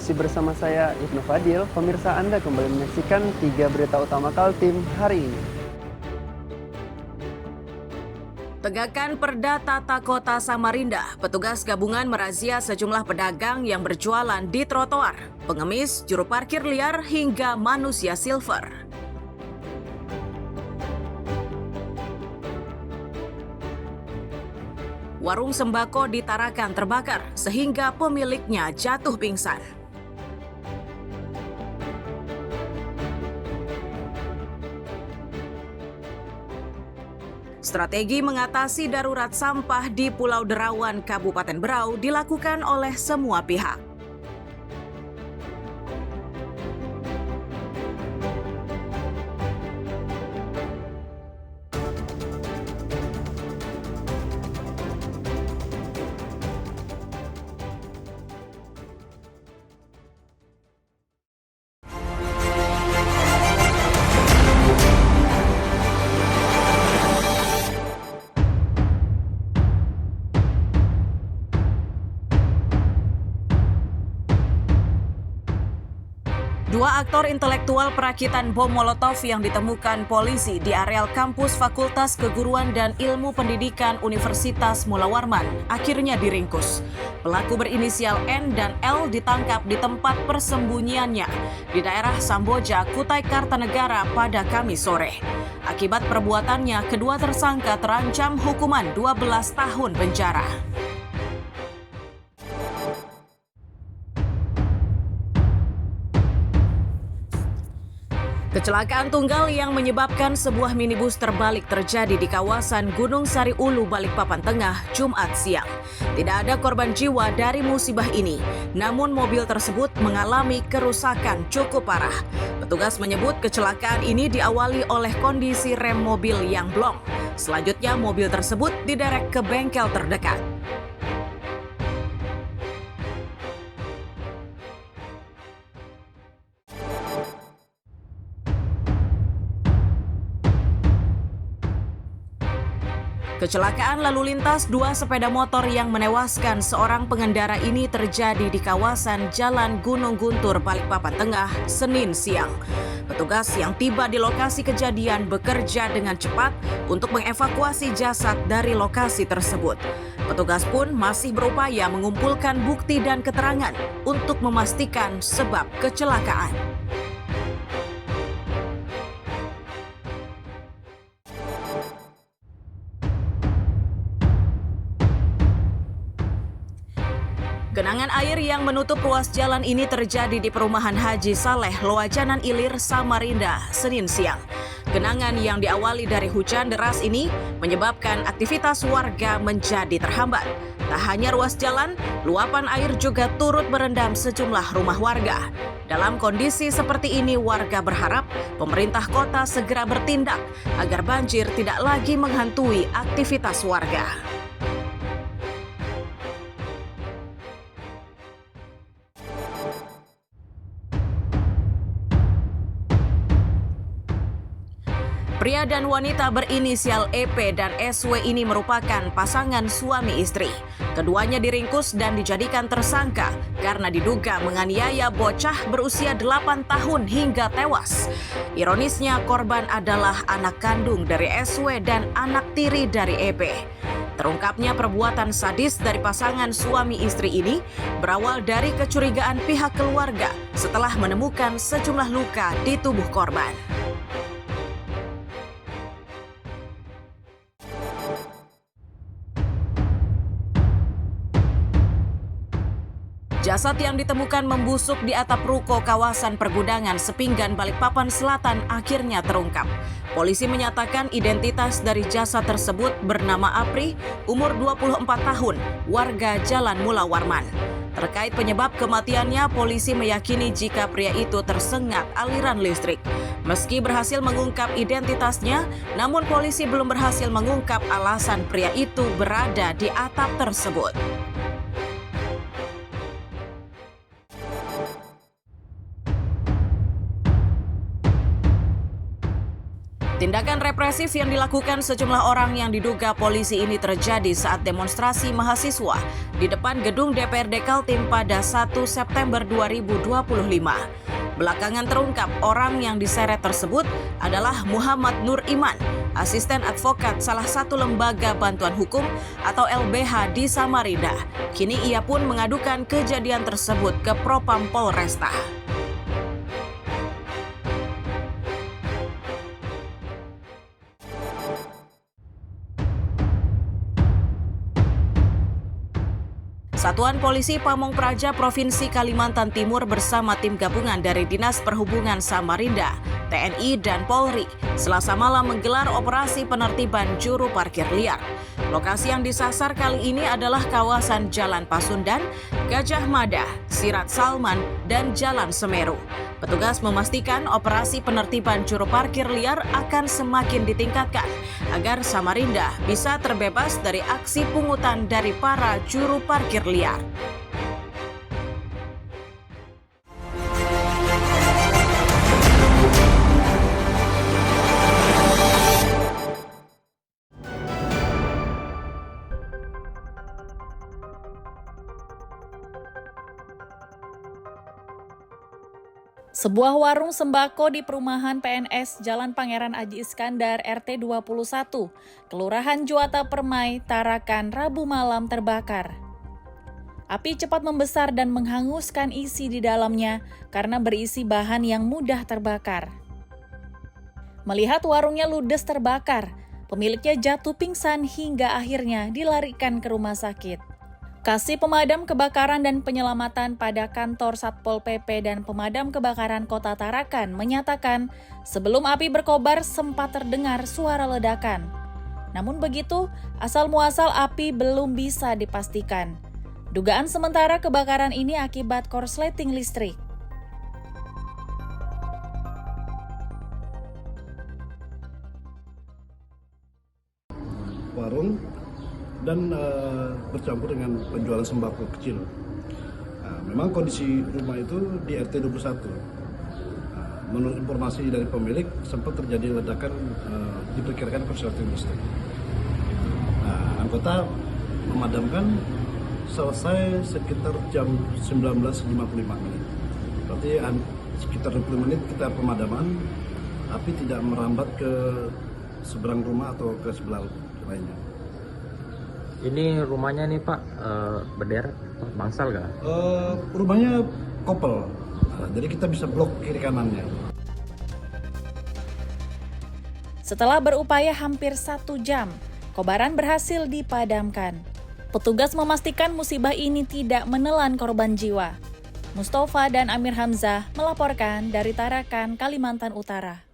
Masih bersama saya Ibnu Fadil, pemirsa Anda kembali menyaksikan 3 berita utama Kaltim hari ini. Tegakan Perda Tata Kota Samarinda, petugas gabungan merazia sejumlah pedagang yang berjualan di trotoar, pengemis, juru parkir liar, hingga manusia silver. Warung sembako di Tarakan terbakar sehingga pemiliknya jatuh pingsan. Strategi mengatasi darurat sampah di Pulau Derawan, Kabupaten Berau dilakukan oleh semua pihak. Dua aktor intelektual perakitan bom Molotov yang ditemukan polisi di areal kampus Fakultas Keguruan dan Ilmu Pendidikan Universitas Mula Warman akhirnya diringkus. Pelaku berinisial N dan L ditangkap di tempat persembunyiannya di daerah Samboja, Kutai Kartanegara pada Kamis sore. Akibat perbuatannya, kedua tersangka terancam hukuman 12 tahun penjara. Kecelakaan tunggal yang menyebabkan sebuah minibus terbalik terjadi di kawasan Gunung Sari Ulu, Balikpapan Tengah, Jumat siang. Tidak ada korban jiwa dari musibah ini, namun mobil tersebut mengalami kerusakan cukup parah. Petugas menyebut kecelakaan ini diawali oleh kondisi rem mobil yang blong. Selanjutnya mobil tersebut diderek ke bengkel terdekat. Kecelakaan lalu lintas dua sepeda motor yang menewaskan seorang pengendara ini terjadi di kawasan Jalan Gunung Guntur, Balikpapan Tengah, Senin siang. Petugas yang tiba di lokasi kejadian bekerja dengan cepat untuk mengevakuasi jasad dari lokasi tersebut. Petugas pun masih berupaya mengumpulkan bukti dan keterangan untuk memastikan sebab kecelakaan. Genangan air yang menutup ruas jalan ini terjadi di perumahan Haji Saleh, Loajanan Ilir, Samarinda, Senin siang. Genangan yang diawali dari hujan deras ini menyebabkan aktivitas warga menjadi terhambat. Tak hanya ruas jalan, luapan air juga turut merendam sejumlah rumah warga. Dalam kondisi seperti ini, warga berharap pemerintah kota segera bertindak agar banjir tidak lagi menghantui aktivitas warga. Pria dan wanita berinisial EP dan SW ini merupakan pasangan suami istri. Keduanya diringkus dan dijadikan tersangka karena diduga menganiaya bocah berusia 8 tahun hingga tewas. Ironisnya, korban adalah anak kandung dari SW dan anak tiri dari EP. Terungkapnya perbuatan sadis dari pasangan suami istri ini berawal dari kecurigaan pihak keluarga setelah menemukan sejumlah luka di tubuh korban. Jasad yang ditemukan membusuk di atap ruko kawasan pergudangan Sepinggan, Balikpapan Selatan akhirnya terungkap. Polisi menyatakan identitas dari jasad tersebut bernama Apri, umur 24 tahun, warga Jalan Mula Warman. Terkait penyebab kematiannya, polisi meyakini jika pria itu tersengat aliran listrik. Meski berhasil mengungkap identitasnya, namun polisi belum berhasil mengungkap alasan pria itu berada di atap tersebut. Tindakan represif yang dilakukan sejumlah orang yang diduga polisi ini terjadi saat demonstrasi mahasiswa di depan gedung DPRD Kaltim pada 1 September 2025. Belakangan terungkap orang yang diseret tersebut adalah Muhammad Nur Iman, asisten advokat salah satu lembaga bantuan hukum atau LBH di Samarinda. Kini ia pun mengadukan kejadian tersebut ke Propam Polresta. Satuan Polisi Pamong Praja Provinsi Kalimantan Timur bersama tim gabungan dari Dinas Perhubungan Samarinda, TNI, dan Polri Selasa malam menggelar operasi penertiban juru parkir liar. Lokasi yang disasar kali ini adalah kawasan Jalan Pasundan, Gajah Mada, Sirat Salman, dan Jalan Semeru. Petugas memastikan operasi penertiban juru parkir liar akan semakin ditingkatkan agar Samarinda bisa terbebas dari aksi pungutan dari para juru parkir liar. Sebuah warung sembako di perumahan PNS Jalan Pangeran Aji Iskandar RT 21, Kelurahan Juwata Permai, Tarakan, Rabu malam terbakar. Api cepat membesar dan menghanguskan isi di dalamnya karena berisi bahan yang mudah terbakar. Melihat warungnya ludes terbakar, pemiliknya jatuh pingsan hingga akhirnya dilarikan ke rumah sakit. Kasih Pemadam Kebakaran dan Penyelamatan pada kantor Satpol PP dan Pemadam Kebakaran Kota Tarakan menyatakan sebelum api berkobar sempat terdengar suara ledakan. Namun begitu, asal-muasal api belum bisa dipastikan. Dugaan sementara kebakaran ini akibat korsleting listrik. Warung dan bercampur dengan penjualan sembako kecil. Memang kondisi rumah itu di RT 21. Menurut informasi dari pemilik, sempat terjadi ledakan diperkirakan korsleting listrik. Anggota memadamkan selesai sekitar jam 19.55 menit. Berarti sekitar 20 menit kita pemadaman, api tidak merambat ke seberang rumah atau ke sebelah lainnya. Ini rumahnya nih Pak, berderet bangsal nggak? Rumahnya kopel, jadi kita bisa blok kiri kanannya. Setelah berupaya hampir 1 jam, kobaran berhasil dipadamkan. Petugas memastikan musibah ini tidak menelan korban jiwa. Mustafa dan Amir Hamzah melaporkan dari Tarakan, Kalimantan Utara.